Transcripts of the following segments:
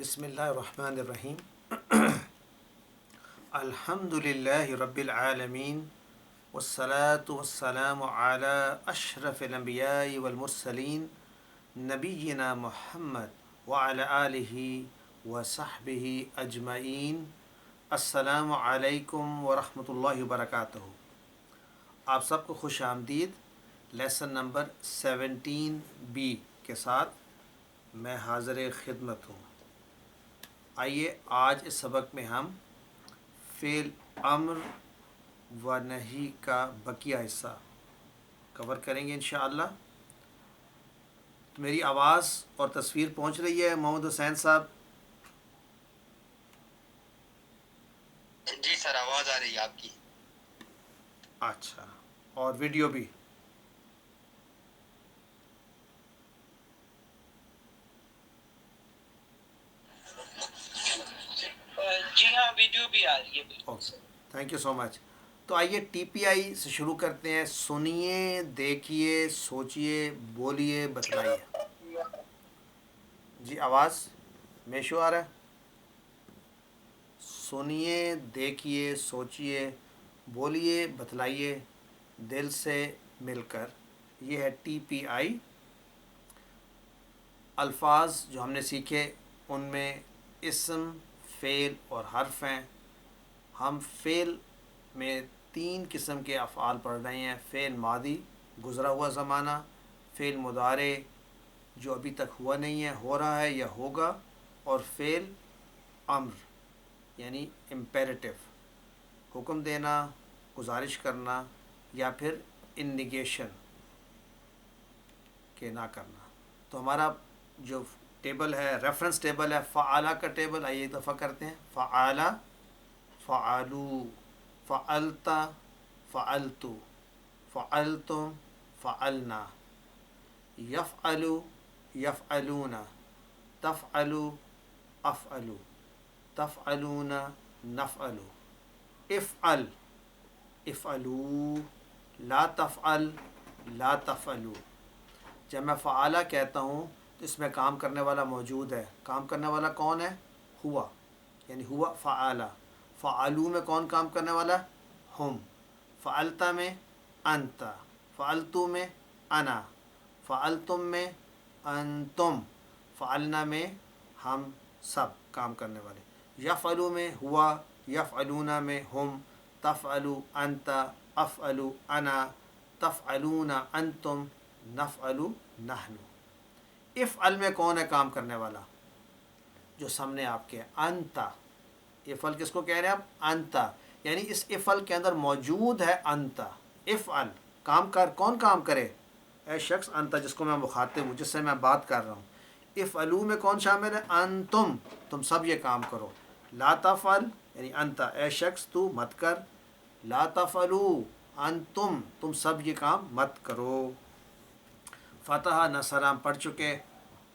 بسم اللہ الرحمن الرحیم الحمد للہ رب العالمین والصلاة والسلام علی اشرف الانبیاء والمرسلین نبینا محمد وعلی آلہ وصحبہ اجمعین. السلام علیکم ورحمۃ اللہ وبرکاتہ. آپ سب کو خوش آمدید. لیسن نمبر 17B کے ساتھ میں حاضر خدمت ہوں. آئیے آج اس سبق میں ہم فعل امر و نہی کا بقیہ حصہ کور کریں گے انشاءاللہ. تو میری آواز اور تصویر پہنچ رہی ہے محمد حسین صاحب؟ جی سر، آواز آ رہی ہے آپ کی. اچھا، اور ویڈیو بھی؟ جی ہاں، ویڈیو بھی آ رہی ہے. بالکل اوکے، تھینک یو سو مچ. تو آئیے ٹی پی آئی سے شروع کرتے ہیں. سنیے، دیکھیے، سوچیے، بولیے، بتلائیے. جی آواز میشو آ رہا ہے؟ سنیے، دیکھیے، سوچیے، بولیے، بتلائیے، دل سے مل کر. یہ ہے ٹی پی آئی. الفاظ جو ہم نے سیکھے ان میں اسم، فعل اور حرف ہیں. ہم فعل میں 3 قسم کے افعال پڑھ رہے ہیں: فعل ماضی گزرا ہوا زمانہ، فعل مضارع جو ابھی تک ہوا نہیں ہے، ہو رہا ہے یا ہوگا، اور فعل امر یعنی امپیریٹو حکم دینا، گزارش کرنا، یا پھر انیگیشن کہ نہ کرنا. تو ہمارا جو ٹیبل ہے، ریفرنس ٹیبل ہے، فعالہ کا ٹیبل. آئیے ایک دفعہ کرتے ہیں. فعالہ، فعلوا، فعلت، فعلت، فعلتم، فعلنا. یفعل، یفعلون، تفعل، افعل، تفعلون، نفعل. افعل، افعلوا، لا تفعل، لا تفعلوا. جب میں فعالہ کہتا ہوں تو اس میں کام کرنے والا موجود ہے. کام کرنے والا کون ہے؟ ہوا، یعنی ہوا فعالہ. فعلو میں کون کام کرنے والا ہے؟ ہم. فعلتا میں انت، فعلتو میں انا، فعلتم میں انتم، فعلنا میں ہم سب کام کرنے والے. یفعلو میں ہوا، یفعلون میں ہم، تفعلو انت، افعلو انا، تفعلون انتم، نفعل نحن. افعل میں کون ہے کام کرنے والا؟ جو سامنے آپ کے انتا. افعل کس کو کہہ رہے ہیں آپ؟ انتا. یعنی اس افعل کے اندر موجود ہے انتا. افعل کام کر، کون کام کرے؟ اے شخص انتا جس کو میں مخاطب ہوں، جس سے میں بات کر رہا ہوں. افعلو میں کون شامل ہے؟ انتم، تم سب یہ کام کرو. لا تفعل یعنی انتا، اے شخص تو مت کر. لا تفعلو انتم، تم سب یہ کام مت کرو. فتح نصر ہم پڑھ چکے.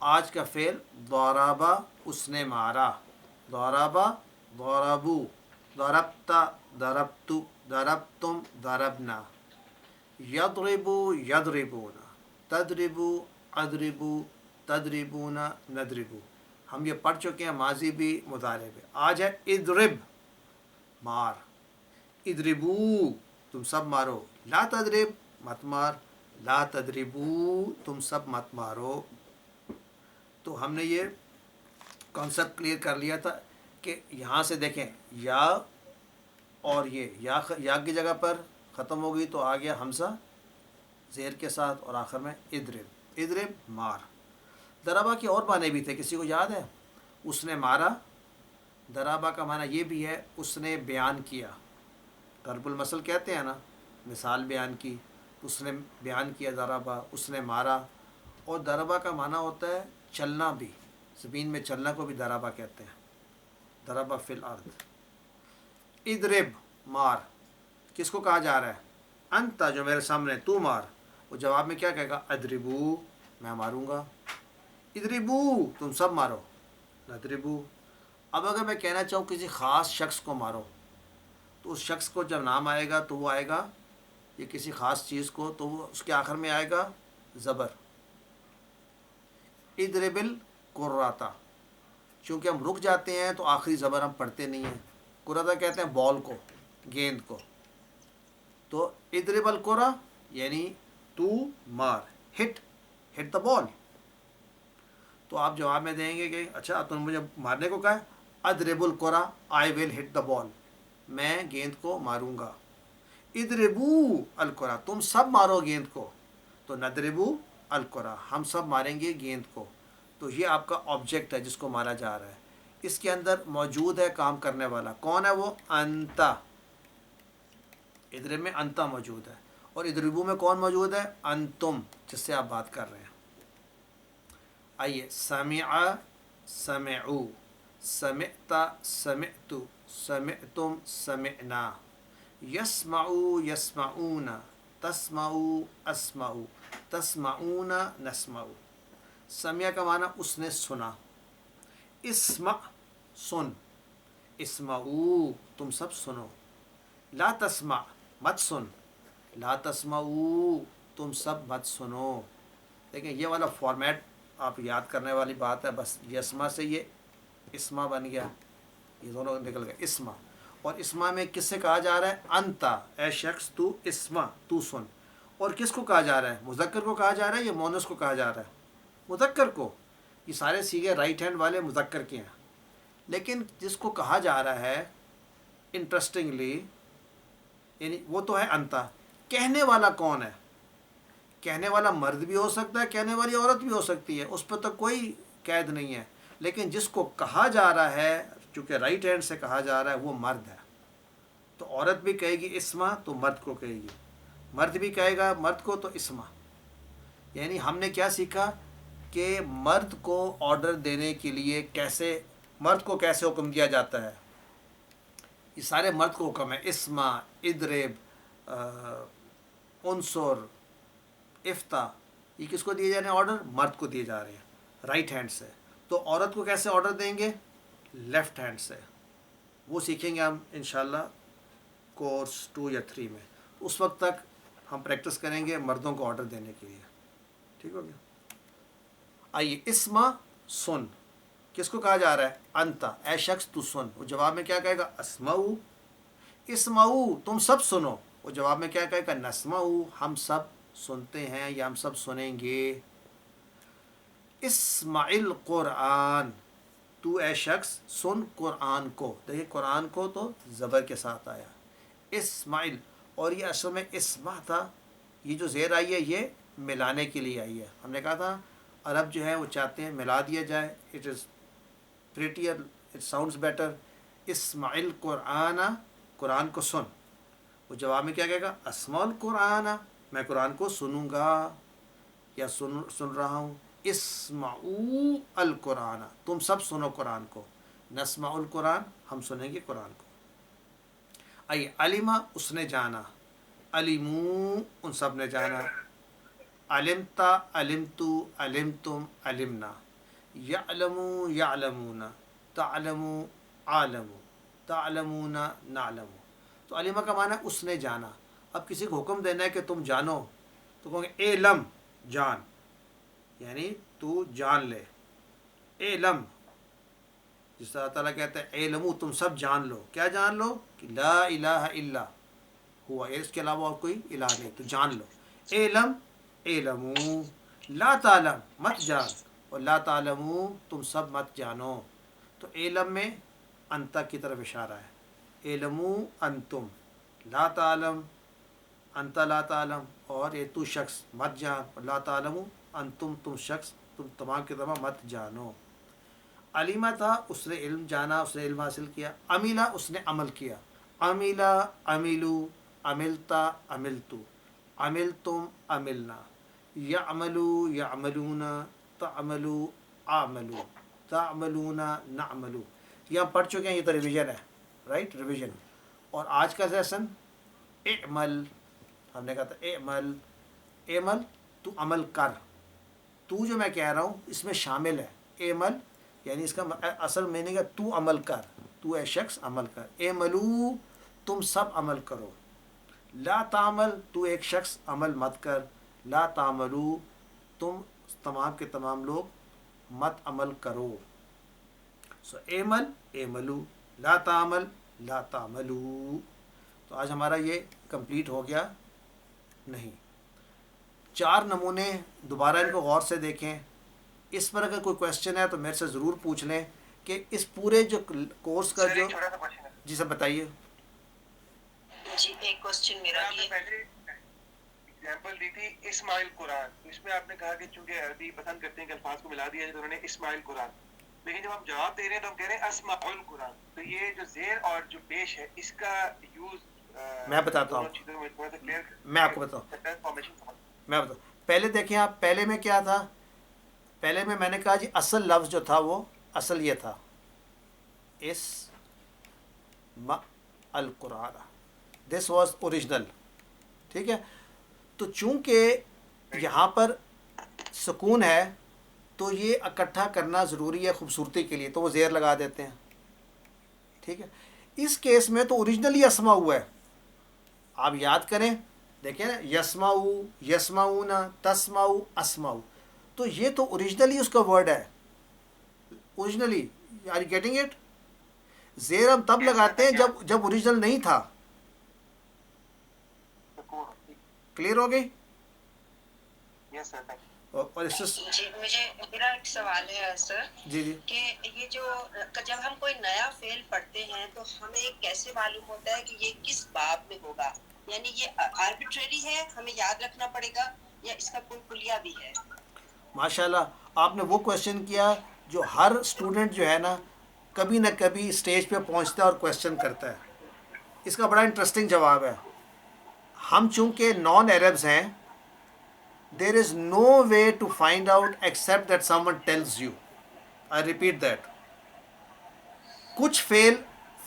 آج کا فعل ضربا، اس نے مارا. ضربا، ضربو، ضربتا، ضربتو، ضربتم، ضربنا. یضربو، یضربون، تضربو، اضربو، تضربون، نضربو. ہم یہ پڑھ چکے ہیں، ماضی بھی مضارع بھی. آج ہے اضرب، مار. اضربو، تم سب مارو. لا تضرب، مت مار. لا تضربو، تم سب مت مارو. تو ہم نے یہ کانسیپٹ کلیئر کر لیا تھا کہ یہاں سے دیکھیں، یا اور یہ یا کی جگہ پر ختم ہو گئی تو آ گیا حمزہ زیر کے ساتھ، اور آخر میں اضرب. اضرب مار. ضربہ کے اور معنی بھی تھے، کسی کو یاد ہے؟ اس نے مارا. ضربہ کا معنی یہ بھی ہے اس نے بیان کیا. ضرب المثل کہتے ہیں نا، مثال بیان کی. اس نے بیان کیا ضربہ، اس نے مارا. اور ضربہ کا معنی ہوتا ہے چلنا بھی. زمین میں چلنا کو بھی ضربہ کہتے ہیں. ضربہ فی الارض. اضرب مار. کس کو کہا جا رہا ہے؟ انتا جو میرے سامنے، تو مار. وہ جواب میں کیا کہے گا؟ اضربو، میں ماروں گا. اضربو، تم سب مارو. نضربو. اب اگر میں کہنا چاہوں کسی خاص شخص کو مارو، تو اس شخص کو جب نام آئے گا تو وہ آئے گا، یہ کسی خاص چیز کو، تو وہ اس کے آخر میں آئے گا زبر. اضرب القراتا. چونکہ ہم رک جاتے ہیں تو آخری زبر ہم پڑھتے نہیں ہیں. کرہ کہتے ہیں بال کو, گیند کو. تو اضرب الکرہ یعنی تو مار, ہٹ دا بال. تو آپ جواب میں دیں گے کہ اچھا تم نے مجھے مارنے کو کہا ہے, اضرب الکرہ آئی ول ہٹ دا بال, میں گیند کو ماروں گا. اضربوا الکرہ تم سب مارو گیند کو, تو نضرب الکرہ ہم سب ماریں گے گیند کو. تو یہ آپ کا آبجیکٹ ہے جس کو مارا جا رہا ہے. اس کے اندر موجود ہے کام کرنے والا, کون ہے وہ؟ انتا. اضرب میں انتا موجود ہے, اور اضربوا میں کون موجود ہے؟ انتم, جس سے آپ بات کر رہے ہیں. آئیے, سمع سمعوا, سمعت سمعت, سمعتم سمعنا, یسمعوا یسمعون, تسمعوا اسمعوا, تسمعون نسمعوا. سمع کا معنی اس نے سنا. اسمع سن, اسمعوا تم سب سنو. لا تسمع مت سن, لا تسمعوا تم سب مت سنو. دیکھیں یہ والا فارمیٹ آپ یاد کرنے والی بات ہے. بس یسما سے یہ اسما بن گیا, یہ دونوں نکل گئے اسما. اور اسما میں کس سے کہا جا رہا ہے؟ انتا, اے شخص تو اسما, تو سن. اور کس کو کہا جا رہا ہے؟ مذکر کو کہا جا رہا ہے یا مونس کو کہا جا رہا ہے؟ مذکر کو. یہ سارے سیغے رائٹ ہینڈ والے مذکر کے ہیں. لیکن جس کو کہا جا رہا ہے انٹرسٹنگلی, یعنی وہ تو ہے انتا. کہنے والا کون ہے؟ کہنے والا مرد بھی ہو سکتا ہے, کہنے والی عورت بھی ہو سکتی ہے, اس پہ تو کوئی قید نہیں ہے. لیکن جس کو کہا جا رہا ہے, چونکہ رائٹ ہینڈ سے کہا جا رہا ہے, وہ مرد ہے. تو عورت بھی کہے گی اسما تو مرد کو کہے گی, مرد بھی کہے گا مرد کو تو اسما. یعنی ہم نے کیا سیکھا کہ مرد کو آرڈر دینے کے لیے کیسے, مرد کو کیسے حکم دیا جاتا ہے. یہ سارے مرد کو حکم ہے, اسما, اضرب, انصر, افتح. یہ کس کو دیے جا رہے ہیں آرڈر؟ مرد کو دیے جا رہے ہیں رائٹ ہینڈ سے. تو عورت کو کیسے آرڈر دیں گے؟ لیفٹ ہینڈ سے. وہ سیکھیں گے ہم انشاءاللہ کورس 2 یا 3 میں. اس وقت تک ہم پریکٹس کریں گے مردوں کو آرڈر دینے کے لیے. ٹھیک ہو گیا؟ آئیے, اسما سن, کس کو کہا جا رہا ہے؟ انتا, اے شخص تو سن. وہ جواب میں کیا کہے گا؟ اسمعوا. اسمعوا تم سب سنو. وہ جواب میں کیا کہے گا؟ نسمعوا ہم سب سنتے ہیں یا ہم سب سنیں گے. اسمع القرآن, تو اے شخص سن قرآن کو. دیکھیں قرآن کو تو زبر کے ساتھ آیا, اسماعیل. اور یہ اصل میں اسمع تھا, یہ جو زیر آئی ہے یہ ملانے کے لیے آئی ہے. ہم نے کہا تھا عرب جو ہے وہ چاہتے ہیں ملا دیا جائے, it is prettier, it sounds better. اسمع القرآن, قرآن کو سن. وہ جواب میں کیا کہے گا؟ اسمع القرآن, میں قرآن کو سنوں گا یا سن رہا ہوں. اسمعوا القرآن, تم سب سنو قرآن کو. نسمع القرآن, ہم سنیں گے قرآن کو. آئیے, علمہ اس نے جانا, علموا ان سب نے جانا. علمتا علمتو علمتم علمنا. یعلموا یعلمون, تعلموا عالموا, تعلمون نعلم. تو علمہ کا معنی اس نے جانا. اب کسی کو حکم دینا ہے کہ تم جانو, تو کہوں گے علم, جان, یعنی تو جان لے. علم, جس طرح تعالیٰ کہتا ہے علموا تم سب جان لو. کیا جان لو؟ کہ لا الہ الا ہوا, اس کے علاوہ اور کوئی الہ نہیں, تو جان لو. علم, علموا. لا تعلم مت جان, اور لا تعلموا تم سب مت جانو. تو علم میں انتا کی طرف اشارہ ہے. علموا انتم, لا تعلم انتا لا تعلم, اور یہ تو شخص مت جان, اور لا تعلموا انتم تم شخص تم تمام کے تمام مت جانو. علیمہ تھا, اس نے علم جانا, اس نے علم حاصل کیا. عمیلہ اس نے عمل کیا. عمیلہ عمیلو, عملتا عملتو, عملتم عملنا. یعملو یعملون, تعملو عاملو, تعملون نعملو. یہ ہم پڑھ چکے ہیں, یہ تو ریویژن ہے, رائٹ, ریویژن. اور آج کا سیشن اعمل, ہم نے کہا تھا اعمل, اعمل تو عمل کر. تو جو میں کہہ رہا ہوں اس میں شامل ہے. اعمل یعنی اس کا اصل میننگ ہے تو عمل کر, تو اے شخص عمل کر. اعملو تم سب عمل کرو. لا تعمل تو ایک شخص عمل مت کر. لا تعملو تم تمام کے تمام لوگ مت عمل کرو. سو اعمل اعملو، لا تعمل لا تعملو. تو آج ہمارا یہ کمپلیٹ ہو گیا. نہیں، 4 نمونے دوبارہ ان کو غور سے دیکھیں. اس پر اگر کوئی کویشچن ہے تو میرے سے ضرور پوچھ لیں کہ اس پورے جو کورس کا جو جی سر بتائیے. جی ایک کوسچن میرا بھی ہے. ایگزامپل دی تھی اسماعیل قرآن، اس میں آپ نے کہا کہ چونکہ عربی پسند کرتے ہیں کہ الفاظ کو ملا دیا ہے تو انہوں نے اسماعیل قرآن، لیکن جب ہم جواب دے رہے ہیں تو ہم کہہ رہے ہیں اسماء القرآن. تو یہ جو زیر اور جو پیش ہے اس کا یوز میں بتاتا ہوں، میں آپ کو بتاؤں. پہلے دیکھیں آپ، پہلے میں کیا تھا؟ پہلے میں نے کہا جی اصل لفظ جو تھا وہ اصل یہ تھا اسماء القرآن، دس واز اوریجنل. ٹھیک ہے، تو چونکہ یہاں پر سکون ہے تو یہ اکٹھا کرنا ضروری ہے خوبصورتی کے لیے، تو وہ زیر لگا دیتے ہیں. ٹھیک ہے، اس کیس میں تو اوریجنلی اسما ہوا ہے. آپ یاد کریں، دیکھیں نا، یسماؤ یسماؤن تسماؤ اسماؤ، تو یہ تو اوریجنلی اس کا ورڈ ہے. Originally are you getting it? زیر ہم تب لگاتے ہیں جب اوریجنل نہیں تھا. کلیئر ہو گئی؟ اور اس سے جی مجھے میرا ایک سوال ہے سر، جی جی کہ یہ جو جب ہم کوئی نیا فعل پڑھتے ہیں تو ہمیں کیسے معلوم ہوتا ہے کہ یہ کس باب میں ہوگا؟ یعنی یہ آربیٹریری ہے، ہمیں یاد رکھنا پڑے گا، یا اس کا کوئی کلیہ بھی ہے؟ ماشاء اللہ آپ نے وہ کویشچن کیا جو ہر اسٹوڈنٹ جو ہے نا کبھی نہ کبھی اسٹیج پہ پہنچتا ہے اور کویشچن کرتا ہے. اس کا بڑا انٹرسٹنگ جواب ہے. ہم چونکہ نان عربز ہیں، there is no way to find out except that someone tells you. I repeat that. کچھ فعل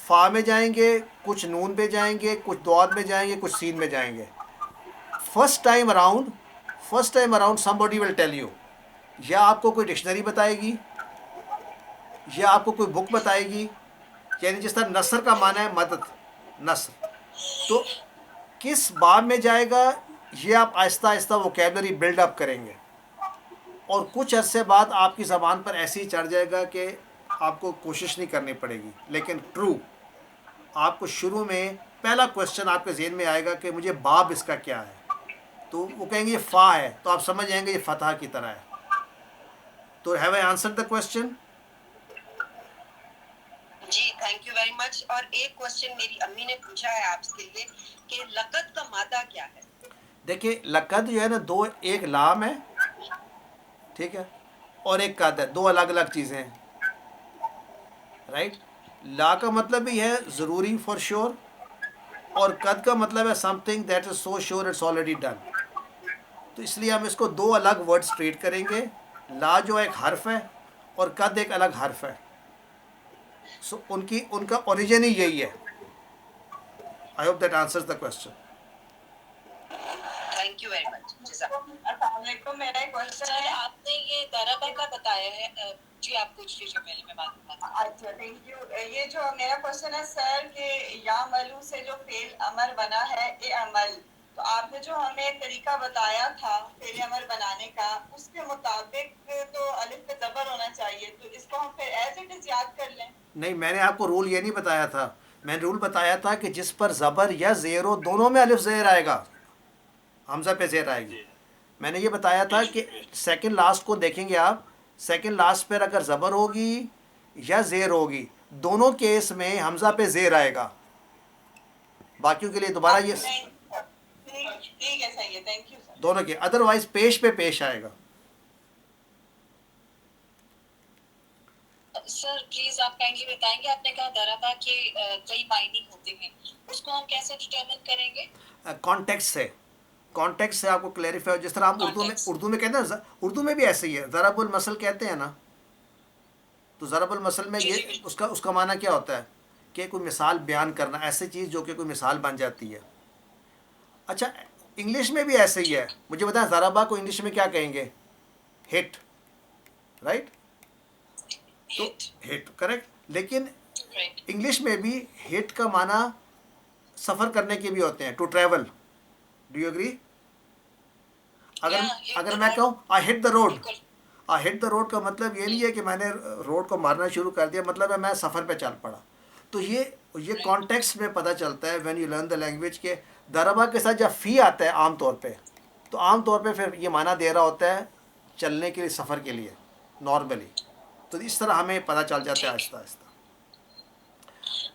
فا میں جائیں گے، کچھ نون پہ جائیں گے، کچھ دعات میں جائیں گے، کچھ سین میں جائیں گے. First time around some body will tell you, یا آپ کو کوئی ڈکشنری بتائے گی یا آپ کو کوئی بک بتائے گی. یعنی جس طرح نثر کا معنی ہے مدد، نثر، تو کس باب میں جائے گا یہ آپ آہستہ آہستہ ووکیبلری بلڈ اپ کریں گے، اور کچھ عرصے بعد آپ کی زبان پر ایسے ہی چڑھ جائے گا کہ آپ کو کوشش نہیں کرنی پڑے گی. لیکن ٹرو، آپ کو شروع میں پہلا کویشچن آپ کے ذہن میں آئے گا کہ مجھے باب اس کا کیا ہے، تو وہ کہیں گے یہ فا ہے، تو آپ سمجھ جائیں گے یہ فتح کی طرح ہے. تو have I answer the question? جی تھینک یو ویری مچ. اور ایک کوسچن میری امی نے پوچھا ہے آپ کے لیے کہ لقد کا مادہ کیا ہے؟ دیکھیے لقد جو ہے نا دو، ایک لام ہے، ٹھیک ہے، اور ایک قد ہے، دو الگ الگ چیزیں ہیں. رائٹ؟ لا کا مطلب بھی ہے ضروری فار شور، اور قد کا مطلب ہے something that is so sure it's already done. تو اس لیے ہم اس کو دو الگ ورڈز ٹریٹ کریں گے. لا جو ایک حرف ہے اور قد ایک الگ حرف ہے. سو ان کا اوریجن ہی یہی ہے. I hope that answers the question. Thank you very مچ. السلام علیکم. میرا ایک کوشچن ہے، آپ نے یہ دربہ کا بتایا ہے، جی آپ پوچھ لیجیے پہلے میں بات کروں. اچھا تھینک یو. یہ جو میرا کوشچن ہے سر کہ یا ملو سے جو فعل امر بنا ہے اے عمل، تو آپ نے جو ہمیں ایک طریقہ بتایا تھا فعل امر بنانے کا، اس کے مطابق تو الف پہ زبر ہونا چاہیے، تو اس کو ہم پھر ایز اٹ از یاد کر لیں؟ نہیں، میں نے آپ کو رول یہ نہیں بتایا تھا. میں نے رول بتایا تھا کہ جس پر زبر یا زیر ہو، دونوں میں الف زیر آئے گا، حمزہ پہ زیر آئے گی. میں نے یہ بتایا تھا کہ سیکنڈ لاسٹ کو دیکھیں گے آپ، سیکنڈ لاسٹ پر اگر زبر ہوگی یا زیر ہوگی، دونوں کیس میں حمزہ پہ زیر آئے گا. باقیوں کے لیے دوبارہ یہ ٹھیک ہے، صحیح ہے، تھینک یو سر. دونوں کے، ادروائز پیش پہ پیش آئے گا. سر پلیز آپ کائنڈلی بتائیں گے، آپ نے کہا دربہ کے کئی معنی ہوتے ہیں، اس کو ہم کیسے ڈٹرمن کریں گے؟ کانٹیکس سے آپ کو کلیریفائی ہو. جس طرح ہم اردو میں کہتے ہیں، اردو میں بھی ایسے ہی ہے، ضرب المثل کہتے ہیں نا. تو ضرب المثل میں یہ اس کا معنی کیا ہوتا ہے کہ کوئی مثال بیان کرنا، ایسی چیز جو کہ کوئی مثال بن جاتی ہے. اچھا انگلش میں بھی ایسے ہی ہے. مجھے بتائیں ضربہ کو انگلش میں کیا کہیں گے؟ ہٹ، رائٹ؟ تو ہٹ کریکٹ. لیکن انگلش میں بھی ہٹ کا معنی سفر کرنے کے بھی ہوتے ہیں، to travel. Do you agree? اگر میں کہوں آئی ہٹ the road, hit the road کا مطلب یہ نہیں ہے کہ میں نے روڈ کو مارنا شروع کر دیا, مطلب ہے میں سفر پہ چل پڑا. تو یہ کانٹیکسٹ میں پتہ چلتا ہے when you learn the language کہ ضربہ کے ساتھ جب فی آتا ہے عام طور پہ, تو عام طور پہ پھر یہ معنی دے رہا ہوتا ہے چلنے کے لیے, سفر کے لیے نارملی. تو اس طرح ہمیں پتہ چل جاتا ہے آہستہ آہستہ.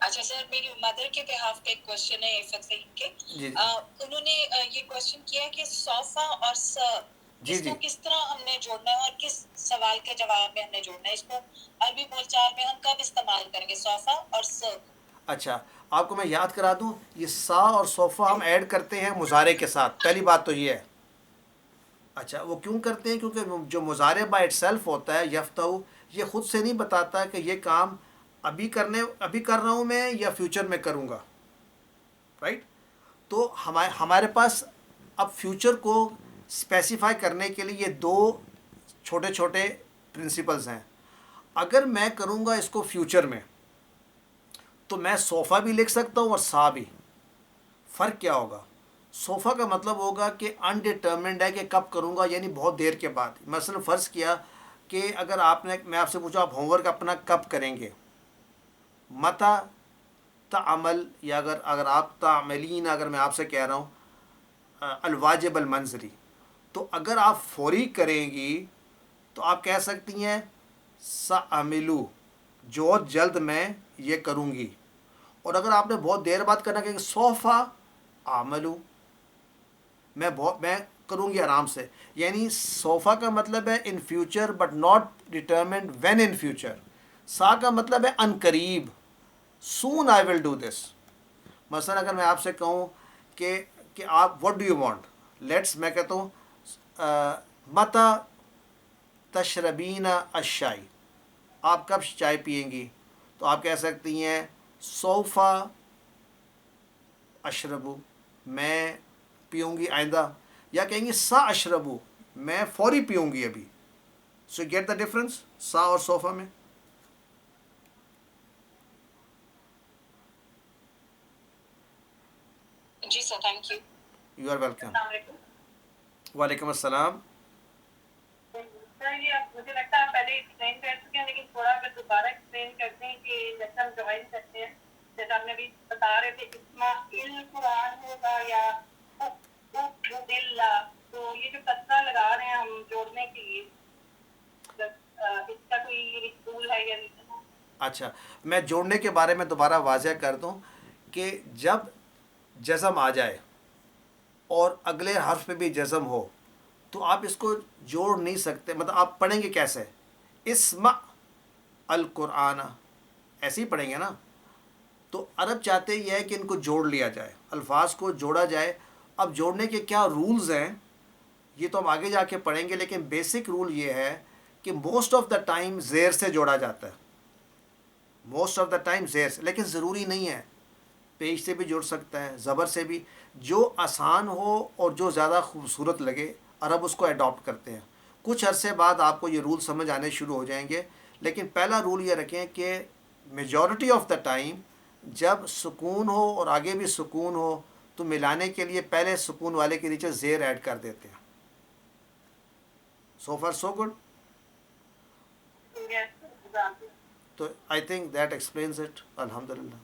اچھا سر, میری مدر کے بہاف کا ایک کوشچن ہے عفت فہیم کے. جی انہوں نے یہ کوشچن کیا کہ صوفہ اور جی اس جی کو کس طرح ہم نے جوڑنا ہے اور کس سوال کے جواب میں ہم نے جوڑنا ہے, اس کو عربی بول چال میں ہم کب استعمال کریں گے صوفہ اور اچھا, آپ کو میں یاد کرا دوں, یہ سا اور صوفہ ہم ایڈ کرتے ہیں مضارع کے ساتھ. پہلی بات تو یہ ہے. اچھا, وہ کیوں کرتے ہیں؟ کیونکہ جو مضارع بائی اٹ سیلف ہوتا ہے یفتح, یہ خود سے نہیں بتاتا کہ یہ کام ابھی کر رہا ہوں میں یا فیوچر میں کروں گا, رائٹ. تو ہمارے پاس اب فیوچر کو اسپیسیفائی کرنے کے لیے یہ دو چھوٹے چھوٹے پرنسپلز ہیں. اگر میں کروں گا اس کو فیوچر میں تو میں صوفہ بھی لکھ سکتا ہوں اور سا بھی. فرق کیا ہوگا؟ صوفہ کا مطلب ہوگا کہ انڈیٹرمنڈ ہے کہ کب کروں گا, یعنی بہت دیر کے بعد. مثلا فرض کیا کہ اگر میں آپ سے پوچھا آپ ہوم ورک اپنا کب کریں گے, متا تعمل, یا اگر آپ تعملین, اگر میں آپ سے کہہ رہا ہوں الواجب المنزلی, تو اگر آپ فوری کریں گی تو آپ کہہ سکتی ہیں سأعملو, جو جلد میں یہ کروں گی. اور اگر آپ نے بہت دیر بعد کرنا کہ سوفا عملو, میں کروں گی آرام سے. یعنی سوفا کا مطلب ہے in future but not determined when in future. سا کا مطلب ہے ان قریب, سون آئی ول ڈو دس. مثلا اگر میں آپ سے کہوں کہ آپ what do you want, let's, میں کہتا ہوں متا تشربین الشائی, آپ کب چائے پئیں گی, تو آپ کہہ سکتی ہیں سوفا اشربو, میں پیوں گی آئندہ. یا کہیں گی سا اشربو, میں فوری پیوں گی ابھی. سو گیٹ دا ڈفرنس سا اور صوفہ میں. جی sir, thank you. You are welcome. السلام علیکم. وعلیکم السلام. سر یہ مجھے لگتا ہے پہلے ایکسپلین کر چکے ہیں, لیکن تھوڑا اگر دوبارہ ایکسپلین کرتے ہیں کہ جیسے ہم جوائن کرتے ہیں, جیسے آپ نے ابھی بتا رہے تھے اسماعیل قرآن ہوگا یا تو یہ جو کسرہ لگا رہے ہیں ہم جوڑنے کے لیے, اس کا کوئی رسول ہے یا نہیں؟ اچھا, میں جوڑنے کے بارے میں دوبارہ واضح کر دوں کہ جب جزم آ جائے اور اگلے حرف پہ بھی جزم ہو تو آپ اس کو جوڑ نہیں سکتے. مطلب آپ پڑھیں گے کیسے؟ اسمع القرآن, ایسے ہی پڑھیں گے نا. تو عرب چاہتے یہ ہے کہ ان کو جوڑ لیا جائے, الفاظ کو جوڑا جائے. اب جوڑنے کے کیا رولز ہیں یہ تو ہم آگے جا کے پڑھیں گے, لیکن بیسک رول یہ ہے کہ موسٹ آف دا ٹائم زیر سے جوڑا جاتا ہے, موسٹ آف دا ٹائم زیر سے, لیکن ضروری نہیں ہے, پیش سے بھی جوڑ سکتا ہے, زبر سے بھی, جو آسان ہو اور جو زیادہ خوبصورت لگے عرب اس کو اڈاپٹ کرتے ہیں. کچھ عرصے بعد آپ کو یہ رول سمجھ آنے شروع ہو جائیں گے, لیکن پہلا رول یہ رکھیں کہ میجورٹی آف دا ٹائم جب سکون ہو اور آگے بھی سکون ہو تو ملانے کے لیے پہلے سکون والے کے نیچے زیر ایڈ کر دیتے ہیں. سو فار سو گڈ. تو I think that explains it. الحمدللہ.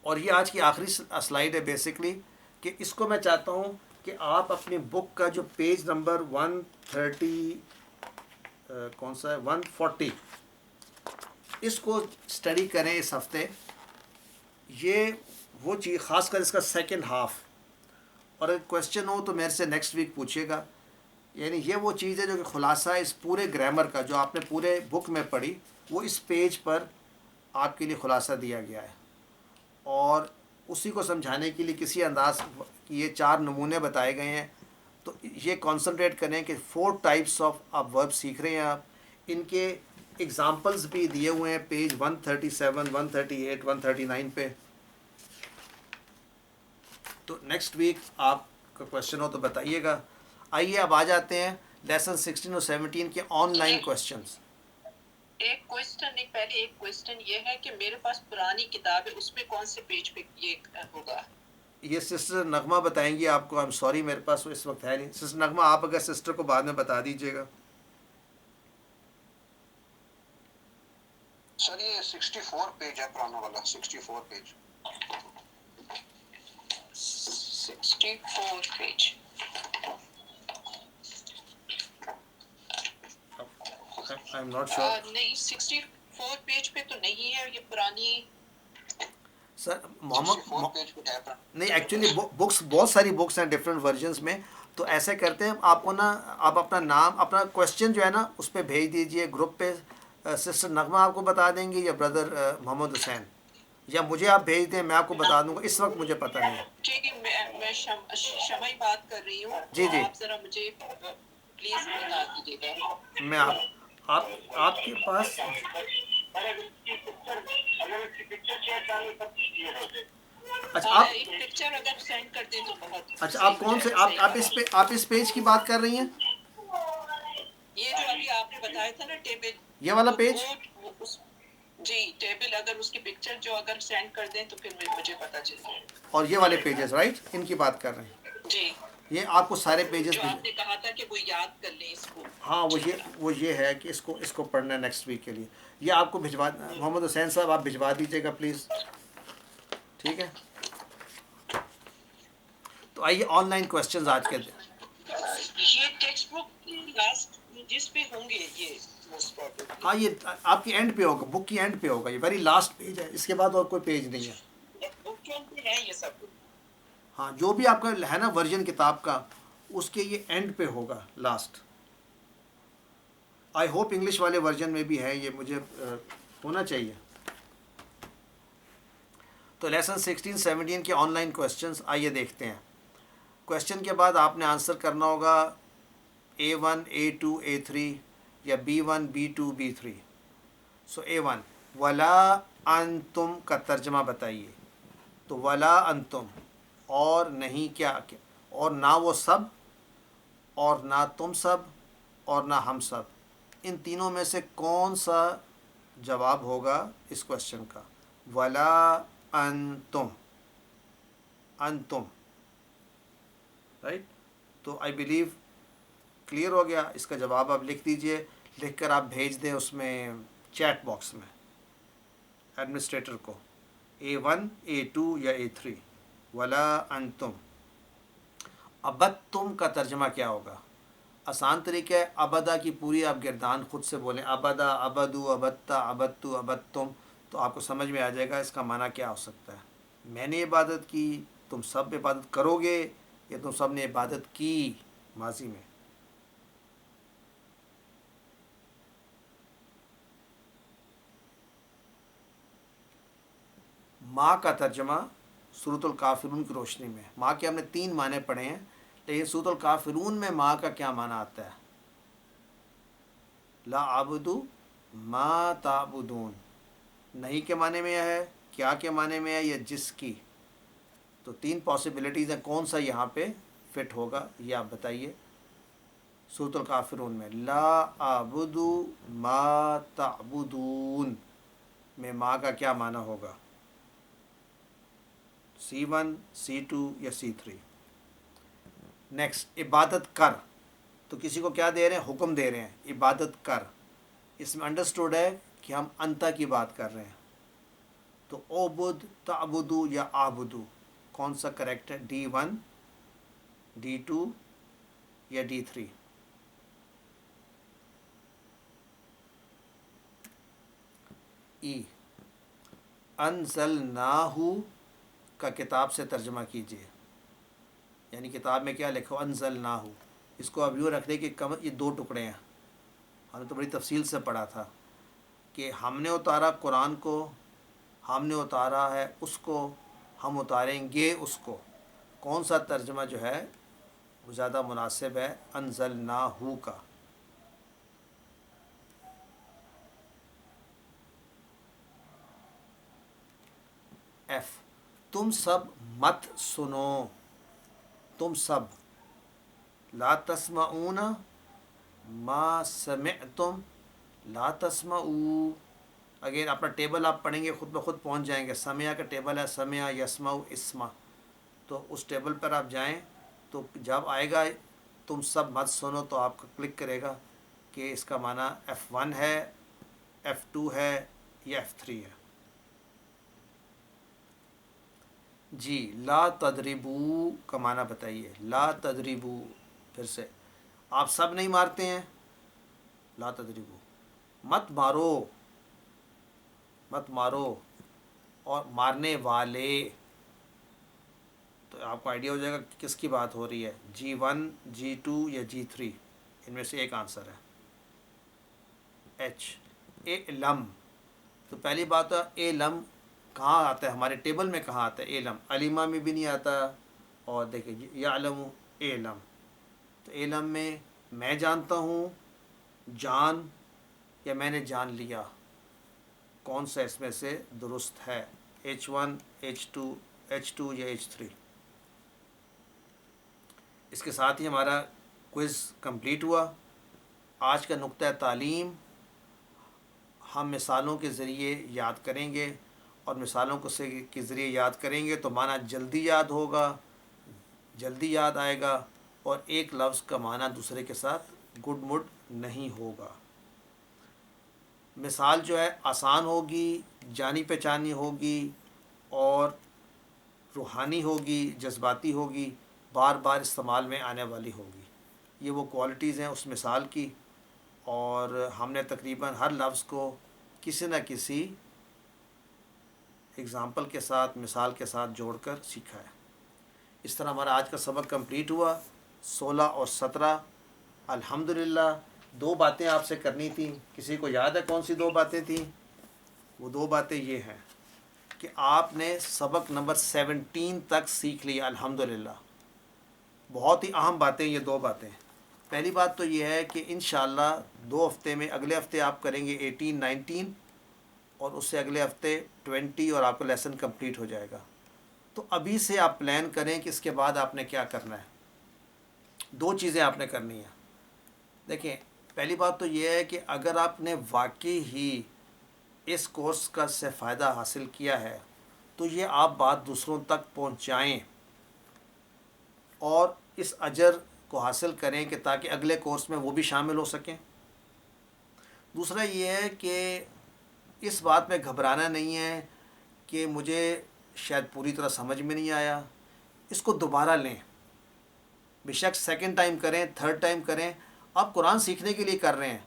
اور یہ آج کی آخری سلائیڈ ہے بیسکلی, کہ اس کو میں چاہتا ہوں کہ آپ اپنی بک کا جو پیج نمبر 130 کون سا ہے 140 اس کو اسٹڈی کریں اس ہفتے. یہ وہ چیز خاص کر اس کا سیکنڈ ہاف, اور اگر کویشچن ہو تو میرے سے نیکسٹ ویک پوچھیے گا. یعنی یہ وہ چیز ہے جو کہ خلاصہ ہے اس پورے گرامر کا جو آپ نے پورے بک میں پڑھی, وہ اس پیج پر آپ کے لیے خلاصہ دیا گیا ہے. اور اسی کو سمجھانے کے لیے کسی انداز یہ 4 نمونے بتائے گئے ہیں. تو یہ کانسنٹریٹ کریں کہ 4 ٹائپس آف آپ ورب سیکھ رہے ہیں آپ. ان کے ایگزامپلز بھی دیے ہوئے ہیں پیج 137 138 139 پہ. تو نیکسٹ ویک آپ کا کویشچن ہو تو بتائیے گا. آئیے اب آ جاتے ہیں لیسن 16 اور 17 کے آن لائن کویشچنس. ایک کویشچن نہیں, پہلے ایک کویشچن یہ ہے کہ میرے پاس پرانی کتاب ہے, اس میں کون سے پیج پہ یہ ہوگا؟ یہ سسٹر نغمہ بتائیں گی آپ کو. آئی ایم سوری میرے پاس وہ اس وقت ہے نہیں. سسٹر نغمہ آپ اگر سسٹر کو بعد میں بتا دیجیے گا. سر یہ 64 پیج ہے پرانا والا, 64 page. 64 page. I am not sure. نہیں 64 پیج پہ تو نہیں ہے, یہ پرانی. سر 64 پیج پہ ہے نہیں, ایکچولی بکس بہت ساری بکس ہیں ڈفرینٹ ورژنس میں. تو ایسے کرتے ہیں آپ کو نا, آپ اپنا نام اپنا کوشچن جو ہے نا اس پہ بھیج دیجئے گروپ پہ. سسٹر نغمہ آپ کو بتا دیں گی یا بردر محمد حسین, یا مجھے آپ بھیج دیں, میں آپ کو بتا دوں گا. اس وقت مجھے پتہ نہیں ہے. ٹھیک ہے, میں شمع بات کر رہی ہوں. جی جی, آپ ذرا مجھے پلیز بتا دیجیے گا. میں آپ کے پاس اچھا ایک پکچر اگر سینڈ کر دیں تو بہت. اچھا آپ کون سے آپ اس پیج کی بات کر رہی ہیں؟ یہ جو ابھی آپ نے بتایا تھا نا ٹیبل, یہ والا پیج. جی ٹیبل, اگر اس کی پکچر جو اگر سینڈ کر دیں تو پھر مجھے پتا چل جائے. اور یہ والے پیجز رائٹ, ان کی بات کر رہے ہیں. جی, یہ آپ کو سارے پیجز جو آپ نے کہا تھا کہ وہ یاد کر لیں اس کو. ہاں وہ یہ ہے کہ اس کو پڑھنا ہے نیکسٹ ویک کے لیے. یہ آپ کو بھجوا, محمد حسین صاحب آپ بھجوا دیجیے گا پلیز. ٹھیک ہے, تو آئیے آن لائن کوشچنز آج کے دیں. یہ ٹیکسٹ بک لاسٹ جس پہ ہوں گے یہ موسٹ پرابیبلی. ہاں یہ آپ کی اینڈ پہ ہوگا, بک کی اینڈ پہ ہوگا, یہ ویری لاسٹ پیج ہے, اس کے بعد اور کوئی پیج نہیں ہے. بک پہ ہے یہ سب. ہاں جو بھی آپ کا ہے نا ورژن کتاب کا, اس کے یہ اینڈ پہ ہوگا لاسٹ. آئی ہوپ انگلش والے ورژن میں بھی ہے یہ, مجھے ہونا چاہیے. تو لیسن 16-17 کے آن لائن کوشچنس آئیے دیکھتے ہیں. کوشچن کے بعد آپ نے آنسر کرنا ہوگا A1 A2 A3 یا B1 B2 B3. سو A1 ولا انتم کا ترجمہ بتائیے. تو ولا انتم, اور نہیں کیا, اور نہ وہ سب, اور نہ تم سب, اور نہ ہم سب. ان تینوں میں سے کون سا جواب ہوگا اس کوشچن کا؟ ولا انتم, انتم رائٹ. تو آئی بلیو کلیئر ہو گیا. اس کا جواب آپ لکھ دیجئے, لکھ کر آپ بھیج دیں اس میں چیٹ باکس میں ایڈمنسٹریٹر کو, A1 A2 یا A3. ولا انتم. ابدتم کا ترجمہ کیا ہوگا؟ آسان طریقہ ہے, ابدا کی پوری آپ گردان خود سے بولیں, ابدا, ابدو, ابتا, ابدتو, ابدتم, تو آپ کو سمجھ میں آ جائے گا اس کا معنی کیا ہو سکتا ہے. میں نے عبادت کی, تم سب عبادت کرو گے, یا تم سب نے عبادت کی ماضی میں. ماں کا ترجمہ سورۃ الکافرون کی روشنی میں. ماں کے ہم نے 3 معنی پڑھے ہیں, لیکن سورۃ الکافرون میں ماں کا کیا معنی آتا ہے؟ لا اعبد ما تعبدون, نہیں کے معنی میں ہے, کیا کے معنی میں ہے, یا جس کی. تو 3 پاسبلٹیز ہیں, کون سا یہاں پہ فٹ ہوگا یہ آپ بتائیے. سورۃ الکافرون میں لا اعبد ما تعبدون میں ماں کا کیا معنی ہوگا؟ C1 C2 یا C3. نیکسٹ, عبادت کر. تو کسی کو کیا دے رہے ہیں؟ حکم دے رہے ہیں عبادت کر. اس میں انڈرسٹوڈ ہے کہ ہم انتا کی بات کر رہے ہیں. تو عبد, تعبدو یا آبدو, کون سا کریکٹ ہے؟ D1 D2 یا D3. انزلناہ کا کتاب سے ترجمہ کیجیے, یعنی کتاب میں کیا لکھو؟ انزلناہ. اس کو اب یوں رکھ دیں کہ یہ 2 ٹکڑے ہیں. ہم نے تو بڑی تفصیل سے پڑھا تھا کہ ہم نے اتارا قرآن کو, ہم نے اتارا ہے اس کو, ہم اتاریں گے اس کو. کون سا ترجمہ جو ہے وہ زیادہ مناسب ہے؟ انزلناہ کا. F, تم سب مت سنو, تم سب. لا تسمعون ما سمعتم, لا تسمعو. اگین اپنا ٹیبل آپ پڑھیں گے خود بخود پہنچ جائیں گے. سمع کا ٹیبل ہے, سمع, یسمع, اسمع. تو اس ٹیبل پر آپ جائیں تو جب آئے گا تم سب مت سنو تو آپ کو کلک کرے گا کہ اس کا معنی F1 ہے، F2 ہے یا F3 ہے. جی لا تضربو کا معنی بتائیے. لا تضربو پھر سے آپ سب نہیں مارتے ہیں. لا تضربو مت مارو، مت مارو. اور مارنے والے تو آپ کو آئیڈیا ہو جائے گا کہ کس کی بات ہو رہی ہے، G1 G2 یا G3 ان میں سے ایک آنسر ہے. علم تو پہلی بات ہے علم کہاں آتا ہے ہمارے ٹیبل میں، کہاں آتا ہے علم؟ علیمہ میں بھی نہیں آتا. اور دیکھیں یعلم علم، تو علم میں جانتا ہوں، جان یا میں نے جان لیا، کون سا اس میں سے درست ہے؟ H1 H2 یا H3. اس کے ساتھ ہی ہمارا کوئز کمپلیٹ ہوا. آج کا نقطہ تعلیم ہم مثالوں کے ذریعے یاد کریں گے، اور مثالوں کے ذریعے یاد کریں گے تو معنی جلدی یاد ہوگا، جلدی یاد آئے گا، اور ایک لفظ کا معنی دوسرے کے ساتھ گڈ مڈ نہیں ہوگا. مثال جو ہے آسان ہوگی، جانی پہچانی ہوگی، اور روحانی ہوگی، جذباتی ہوگی، بار بار استعمال میں آنے والی ہوگی. یہ وہ کوالٹیز ہیں اس مثال کی، اور ہم نے تقریباً ہر لفظ کو کسی نہ کسی اگزامپل کے ساتھ، مثال کے ساتھ جوڑ کر سیکھا ہے. اس طرح ہمارا آج کا سبق کمپلیٹ ہوا. 16 اور 17 الحمدللہ. 2 باتیں آپ سے کرنی تھیں، کسی کو یاد ہے کون سی 2 باتیں تھیں؟ وہ 2 باتیں یہ ہیں کہ آپ نے سبق نمبر 17 تک سیکھ لیا الحمدللہ. بہت ہی اہم باتیں یہ 2 باتیں. پہلی بات تو یہ ہے کہ انشاءاللہ 2 ہفتے میں، اگلے ہفتے آپ کریں گے 18 19، اور اس سے اگلے ہفتے 20، اور آپ کا لیسن کمپلیٹ ہو جائے گا. تو ابھی سے آپ پلان کریں کہ اس کے بعد آپ نے کیا کرنا ہے. 2 چیزیں آپ نے کرنی ہیں. دیکھیں پہلی بات تو یہ ہے کہ اگر آپ نے واقعی ہی اس کورس کا سے فائدہ حاصل کیا ہے تو یہ آپ بات دوسروں تک پہنچائیں، اور اس اجر کو حاصل کریں کہ تاکہ اگلے کورس میں وہ بھی شامل ہو سکیں. دوسرا یہ ہے کہ اس بات میں گھبرانا نہیں ہے کہ مجھے شاید پوری طرح سمجھ میں نہیں آیا. اس کو دوبارہ لیں، بے شک 2nd ٹائم کریں، 3rd ٹائم کریں. آپ قرآن سیکھنے کے لیے کر رہے ہیں.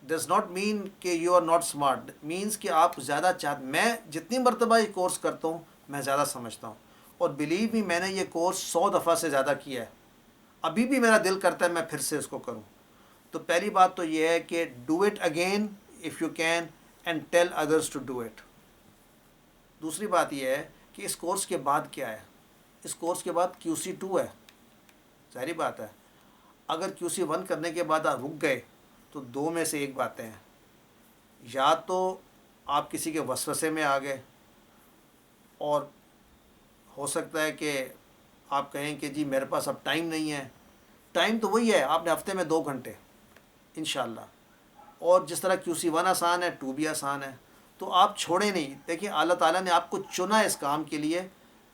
ڈز ناٹ مین کہ you are not smart, means کہ آپ زیادہ میں جتنی مرتبہ یہ کورس کرتا ہوں میں زیادہ سمجھتا ہوں. اور بلیو می میں نے یہ کورس 100 دفعہ سے زیادہ کیا ہے. ابھی بھی میرا دل کرتا ہے میں پھر سے اس کو کروں. تو پہلی بات تو یہ ہے کہ do it again if you can and tell others to do it. دوسری بات یہ ہے کہ اس کورس کے بعد کیا ہے. اس کورس کے بعد QC2 ہے. ظاہری بات ہے اگر QC1 کرنے کے بعد آپ رک گئے تو 2 میں سے ایک باتیں ہیں، یا تو آپ کسی کے وسوسے میں آ گئے، اور ہو سکتا ہے کہ آپ کہیں کہ جی میرے پاس اب ٹائم نہیں ہے. ٹائم تو وہی ہے، آپ نے ہفتے میں 2 گھنٹے انشاءاللہ. اور جس طرح QC1 آسان ہے 2 بھی آسان ہے. تو آپ چھوڑیں نہیں. دیکھیں اللہ تعالیٰ نے آپ کو چنا اس کام کے لیے.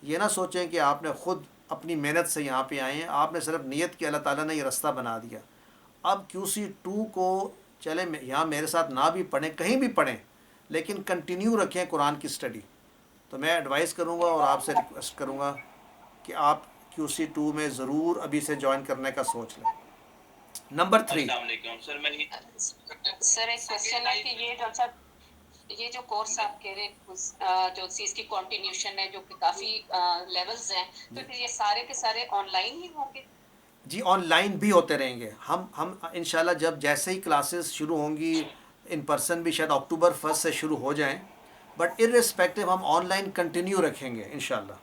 یہ نہ سوچیں کہ آپ نے خود اپنی محنت سے یہاں پہ آئے ہیں. آپ نے صرف نیت کی، اللہ تعالیٰ نے یہ رستہ بنا دیا. اب QC2 کو چلیں یہاں میرے ساتھ نہ بھی پڑھیں، کہیں بھی پڑھیں، لیکن کنٹینیو رکھیں قرآن کی اسٹڈی. تو میں ایڈوائز کروں گا اور آپ سے ریکویسٹ کروں گا کہ آپ QC2 میں ضرور ابھی سے جوائن کرنے کا سوچ لیں. نمبر 3. السلام علیکم سر. میں سر ایک کوشچن ہے کہ یہ جو کورس آپ کہہ رہے ہیں جو اس کی کنٹینیوشن ہے، جو کہ کافی لیولز ہیں، تو پھر یہ سارے کے سارے آن لائن ہی ہوں گے؟ جی آن لائن بھی ہوتے رہیں گے. ہم انشاءاللہ جب جیسے ہی کلاسز شروع ہوں گی، ان پرسن بھی شاید اکتوبر 1 سے شروع ہو جائیں، بٹ ارسپیکٹیو ہم آن لائن کنٹینیو رکھیں گے انشاءاللہ.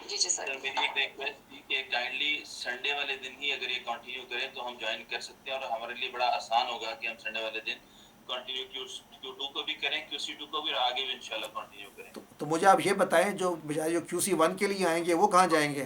جی جی سر. میری ایک ریکویسٹ تھی کہ کائنڈلی سنڈے والے دن ہی اگر یہ کنٹینیو کریں تو ہم جوائن کر سکتے ہیں، اور ہمارے لیے بڑا آسان ہوگا کہ ہم سنڈے والے دن کنٹینیو Q2 کو بھی کریں، QC2 کو بھی، اور آگے بھی انشاءاللہ کنٹینیو کریں. تو مجھے آپ یہ بتائیں جو QC1 کے لیے آئیں گے وہ کہاں جائیں گے؟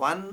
1